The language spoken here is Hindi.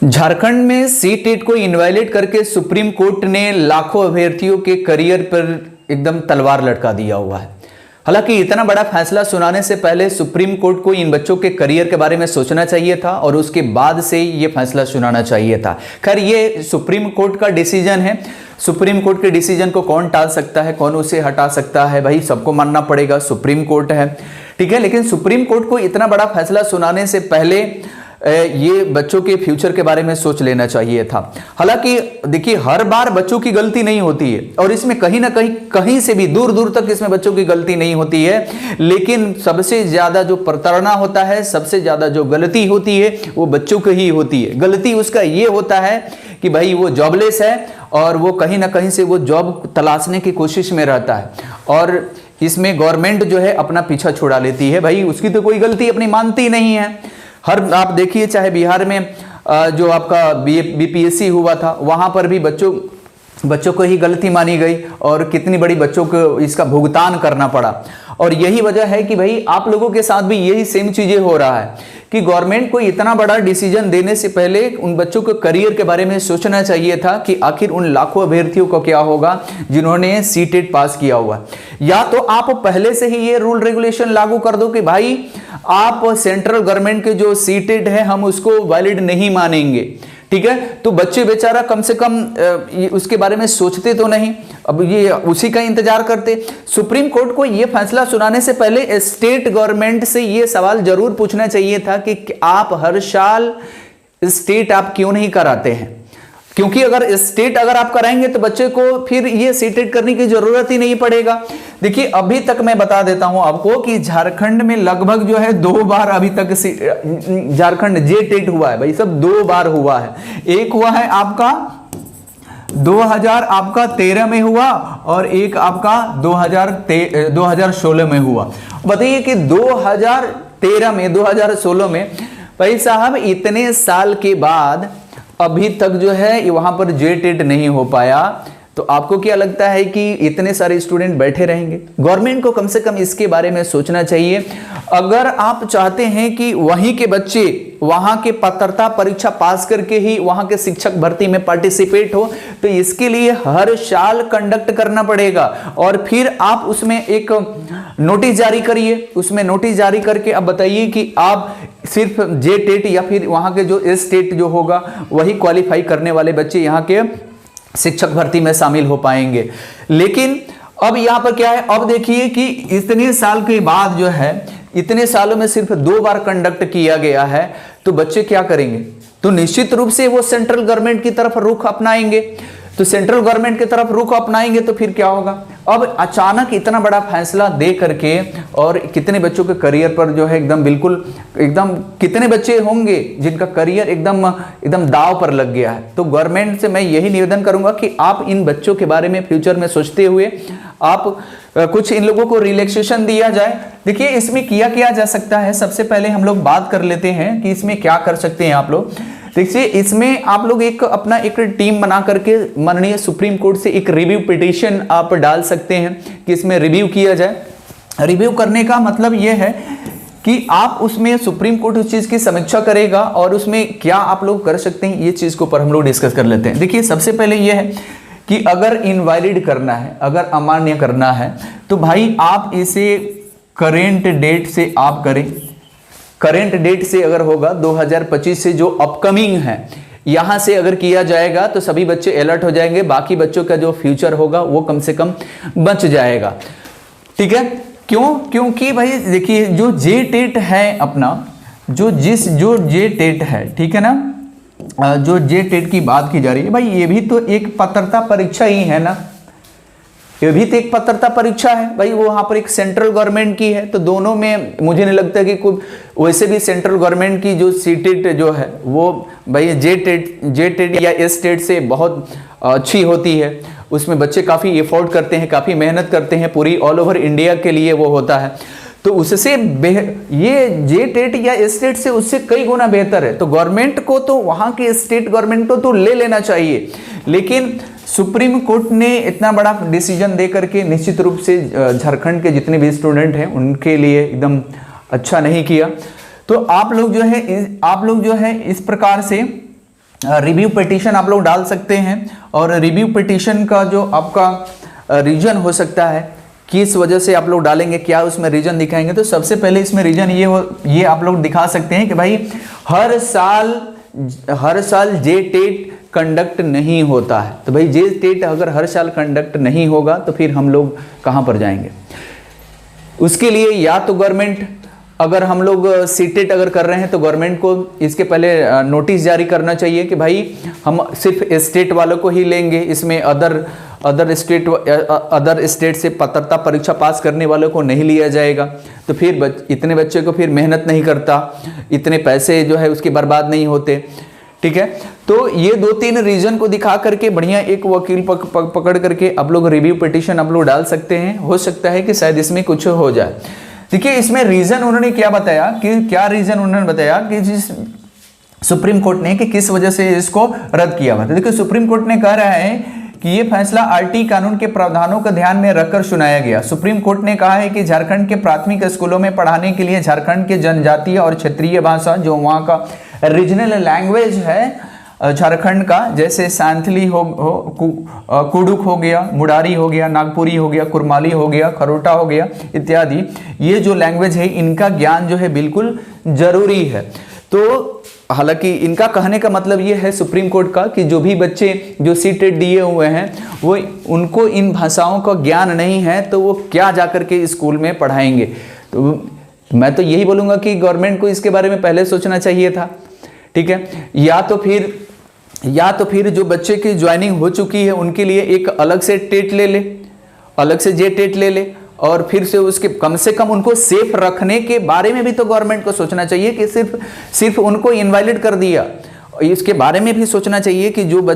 झारखंड में सीटेट को इनवैलिड करके सुप्रीम कोर्ट ने लाखों अभ्यर्थियों के करियर पर एकदम तलवार लटका दिया हुआ है। हालांकि इतना बड़ा फैसला सुनाने से पहले सुप्रीम कोर्ट को इन बच्चों के करियर के बारे में सोचना चाहिए था और उसके बाद से ये फैसला सुनाना चाहिए था। खैर, ये सुप्रीम कोर्ट का डिसीजन है। सुप्रीम कोर्ट के डिसीजन को कौन टाल सकता है, कौन उसे हटा सकता है? भाई सबको मानना पड़ेगा, सुप्रीम कोर्ट है, ठीक है। लेकिन सुप्रीम कोर्ट को इतना बड़ा फैसला सुनाने से पहले ये बच्चों के फ्यूचर के बारे में सोच लेना चाहिए था। हालांकि देखिए, हर बार बच्चों की गलती नहीं होती है और इसमें कहीं ना कहीं से भी दूर दूर तक इसमें बच्चों की गलती नहीं होती है। लेकिन सबसे ज्यादा जो प्रताड़ना होता है, सबसे ज्यादा जो गलती होती है वो बच्चों की ही होती है। गलती उसका ये होता है कि भाई वो जॉबलेस है और वो कहीं ना कहीं से वो जॉब तलाशने की कोशिश में रहता है और इसमें गवर्नमेंट जो है अपना पीछा छुड़ा लेती है। भाई उसकी तो कोई गलती अपनी मानती नहीं है। आप देखिए, चाहे बिहार में जो आपका बीपीएससी हुआ था, वहां पर भी बच्चों को ही गलती मानी गई और कितनी बड़ी बच्चों को इसका भुगतान करना पड़ा। और यही वजह है कि भाई आप लोगों के साथ भी यही सेम चीजें हो रहा है कि गवर्नमेंट को इतना बड़ा डिसीजन देने से पहले उन बच्चों के करियर के बारे में सोचना चाहिए था कि आखिर उन लाखों अभ्यर्थियों को क्या होगा जिन्होंने सीटेट पास किया हुआ। या तो आप पहले से ही ये रूल रेगुलेशन लागू कर दो कि भाई आप सेंट्रल गवर्नमेंट के जो सीटेट है हम उसको वैलिड नहीं मानेंगे, ठीक है। तो बच्चे बेचारा कम से कम उसके बारे में सोचते तो नहीं, अब ये उसी का इंतजार करते। सुप्रीम कोर्ट को ये फैसला सुनाने से पहले स्टेट गवर्नमेंट से ये सवाल जरूर पूछना चाहिए था कि आप हर साल स्टेट आप क्यों नहीं कराते हैं, क्योंकि अगर स्टेट अगर आप कराएंगे तो बच्चे को फिर ये सीटेट करने की जरूरत ही नहीं पड़ेगा। देखिए, अभी तक मैं बता देता हूं आपको कि झारखंड में लगभग जो है 2 बार अभी तक झारखंड जेटेट हुआ है। भाई सब 2 बार हुआ है। एक हुआ है आपका 2013 में हुआ और एक आपका 2016 में हुआ। बताइए कि 2013 में 2016 में भाई साहब इतने साल के बाद अभी तक जो है वहां पर जेटेट नहीं हो पाया। तो आपको क्या लगता है कि इतने सारे स्टूडेंट बैठे रहेंगे? गवर्नमेंट को कम से कम इसके बारे में सोचना चाहिए। अगर आप चाहते हैं कि वहीं के बच्चे वहां के पात्रता परीक्षा पास करके ही वहां के शिक्षक भर्ती में पार्टिसिपेट हो, तो इसके लिए हर साल कंडक्ट करना पड़ेगा और फिर आप उसमें एक नोटिस जारी करिए। उसमें नोटिस जारी करके अब बताइए कि आप सिर्फ जेटेट या फिर वहां के जो स्टेट जो होगा वही क्वालिफाई करने वाले बच्चे यहाँ के शिक्षक भर्ती में शामिल हो पाएंगे। लेकिन अब यहां पर क्या है, अब देखिए कि इतने साल के बाद जो है, इतने सालों में सिर्फ 2 बार कंडक्ट किया गया है, तो बच्चे क्या करेंगे? तो निश्चित रूप से वो सेंट्रल गवर्नमेंट की तरफ रुख अपनाएंगे। तो सेंट्रल गवर्नमेंट की तरफ रुख अपनाएंगे तो फिर क्या होगा? अब अचानक इतना बड़ा फैसला दे करके और कितने बच्चों के करियर पर जो है एकदम बिल्कुल एकदम कितने बच्चे होंगे जिनका करियर एकदम दांव पर लग गया है। तो गवर्नमेंट से मैं यही निवेदन करूंगा कि आप इन बच्चों के बारे में फ्यूचर में सोचते हुए आप कुछ इन लोगों को रिलैक्सेशन दिया जाए। देखिए, इसमें किया जा सकता है। सबसे पहले हम लोग बात कर लेते हैं कि इसमें क्या कर सकते हैं आप लोग। देखिए, इसमें आप लोग अपना एक टीम बना करके माननीय सुप्रीम कोर्ट से एक रिव्यू पिटीशन आप डाल सकते हैं कि इसमें रिव्यू किया जाए। रिव्यू करने का मतलब यह है कि आप उसमें सुप्रीम कोर्ट उस चीज की समीक्षा करेगा और उसमें क्या आप लोग कर सकते हैं, ये चीज के ऊपर हम लोग डिस्कस कर लेते हैं। देखिए, सबसे पहले यह है कि अगर इनवैलिड करना है, अगर अमान्य करना है, तो भाई आप इसे करेंट डेट से आप करें। करेंट डेट से अगर होगा 2025 से जो अपकमिंग है, यहां से अगर किया जाएगा तो सभी बच्चे अलर्ट हो जाएंगे। बाकी बच्चों का जो फ्यूचर होगा वो कम से कम बच जाएगा, ठीक है। क्यों? क्योंकि भाई देखिए, जो जेटेट है अपना, जो जेटेट है, ठीक है ना, जो जेटेट की बात की जा रही है, भाई ये भी तो एक पात्रता परीक्षा ही है ना। ये भी तो एक पात्रता परीक्षा है भाई। वो वहां पर एक सेंट्रल गवर्नमेंट की है, तो दोनों में मुझे नहीं लगता कि कोई वैसे भी सेंट्रल गवर्नमेंट की जो सीटेट जो है वो भाई जेटेट या स्टेट से बहुत अच्छी होती है। उसमें बच्चे काफ़ी एफोर्ड करते हैं, काफ़ी मेहनत करते हैं, पूरी ऑल ओवर इंडिया के लिए वो होता है। तो उससे ये जेटेट या स्टेट से उससे कई गुना बेहतर है। तो गवर्नमेंट को तो वहाँ के स्टेट गवर्नमेंट को तो ले लेना चाहिए। लेकिन सुप्रीम कोर्ट ने इतना बड़ा डिसीजन दे करके निश्चित रूप से झारखंड के जितने भी स्टूडेंट हैं उनके लिए एकदम अच्छा नहीं किया। तो आप लोग जो है इस प्रकार से रिव्यू पिटीशन आप लोग डाल सकते हैं। और रिव्यू पिटीशन का जो आपका रीजन हो सकता है, किस वजह से आप लोग डालेंगे, क्या उसमें रीजन दिखाएंगे, तो सबसे पहले इसमें रीजन ये आप लोग दिखा सकते हैं कि भाई हर साल जे टेट कंडक्ट नहीं होता है। तो भाई जे टेट अगर हर साल कंडक्ट नहीं होगा तो फिर हम लोग कहाँ पर जाएंगे। उसके लिए या तो गवर्नमेंट, अगर हम लोग सीटेट अगर कर रहे हैं तो गवर्नमेंट को इसके पहले नोटिस जारी करना चाहिए कि भाई हम सिर्फ स्टेट वालों को ही लेंगे, इसमें अदर स्टेट से पात्रता परीक्षा पास करने वालों को नहीं लिया जाएगा। तो फिर इतने बच्चे को फिर मेहनत नहीं करता, इतने पैसे जो है उसके बर्बाद नहीं होते। ठीक है, तो ये 2-3 रीजन को दिखा करके बढ़िया एक वकील पकड़ करके आप लोग रिव्यू पिटीशन आप लोग डाल सकते हैं। हो सकता है कि शायद इसमें कुछ हो जाए। देखिए इसमें रीजन उन्होंने क्या बताया कि जिस सुप्रीम कोर्ट ने कि किस वजह से इसको रद्द किया हुआ। तो देखिए सुप्रीम कोर्ट ने कह रहा है कि ये फैसला आरटी कानून के प्रावधानों को ध्यान में रखकर सुनाया गया। सुप्रीम कोर्ट ने कहा है कि झारखंड के प्राथमिक स्कूलों में पढ़ाने के लिए झारखंड के जनजातीय और क्षेत्रीय भाषा, जो वहाँ का रीजनल लैंग्वेज है झारखंड का, जैसे सांथली कुडुक हो गया, मुडारी हो गया, नागपुरी हो गया, कुरमाली हो गया, खरोटा हो गया इत्यादि, ये जो लैंग्वेज है इनका ज्ञान जो है बिल्कुल जरूरी है। तो हालांकि इनका कहने का मतलब ये है सुप्रीम कोर्ट का कि जो भी बच्चे जो सीटेट दिए हुए हैं वो उनको इन भाषाओं का ज्ञान नहीं है, तो वो क्या जाकर के स्कूल में पढ़ाएंगे। तो मैं तो यही बोलूँगा कि गवर्नमेंट को इसके बारे में पहले सोचना चाहिए था। ठीक है, या तो फिर जो बच्चे की ज्वाइनिंग हो चुकी है उनके लिए एक अलग से टेट ले ले, अलग से जे टेट ले ले, और फिर से उसके कम से कम उनको सेफ रखने के बारे में भी तो गवर्नमेंट को सोचना चाहिए कि सिर्फ उनको इनवैलिड कर दिया। इसके बारे में भी सोचना चाहिए कि जो बच्चे